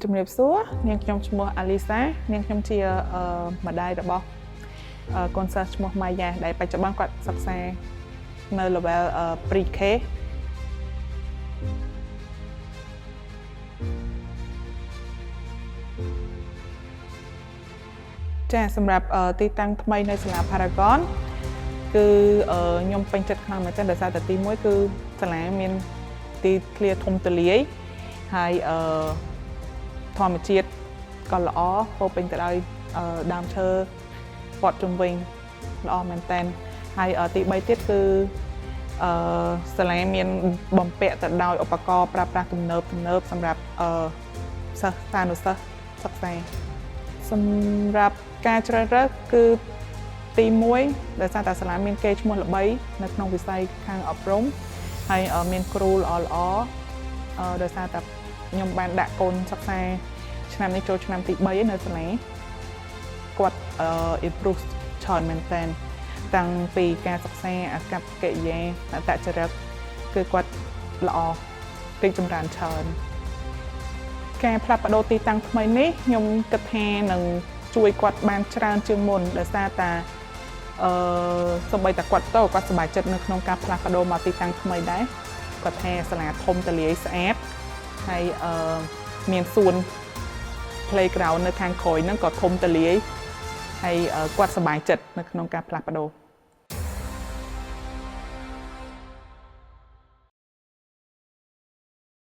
ជំរាបសួរនាងខ្ញុំឈ្មោះអាលីសានាងខ្ញុំជាម្ដាយរបស់កូនសិស្សឈ្មោះម៉ាយ៉ាដែលបច្ចុប្បន្នគាត់សិក្សានៅ level pre-K ចាសម្រាប់ទីតាំងថ្មីនៅសាលា Paragon គឺខ្ញុំពេញចិត្តខ្លាំងមែនទែនដោយសារតែទី1គឺសាលាមានទីធ្លាធំទូលាយហើយធម្មជាតិក៏ល្អពោពេញទៅដោយដើមឈើព័ទ្ធជុំវិញល្អមែនទែនហើយទី3ទៀតគឺសាលាមានបំពាក់ទៅដោយឧបករណ៍ប្រើប្រាស់ទំនើបសម្រាប់សិស្សសានុសិស្សសិក្សាសម្រាប់ការជ្រើសរើសគឺទី1ដោយសារតែសាលាមានកេរ្តិ៍ឈ្មោះល្បីនៅក្នុងវិស័យខាងអប់រំហើយមានគ្រូល្អដោយសារតែខ្ញុំបានដាក់កូនសិក្សាឆ្នាំនេះចូលឆ្នាំទី3ហើយនៅសាលាគាត់improve ច្រើនមែនតើតាំងពីការសិក្សាអាកប្បកិរិយាអត្តចរិតគឺគាត់ល្អរីកចម្រើនច្រើនការផ្លាស់ប្ដូរទីតាំងថ្មីនេះខ្ញុំគិតថានឹងជួយគាត់បានច្រើនជាងមុនដោយសារតែសូម្បីតែគាត់សប្បាយចិត្តនៅក្នុងការផ្លាស់ប្ដូរមកទីតាំងថ្មីដែរគាត់ថាសាលាធំទូលាយស្អាតហើយមានសួន playground នៅខាងក្រោយហ្នឹងក៏ធំទូលាយហើយគាត់សប្បាយចិត្តនៅក្នុងការផ្លាស់ប្ដូរ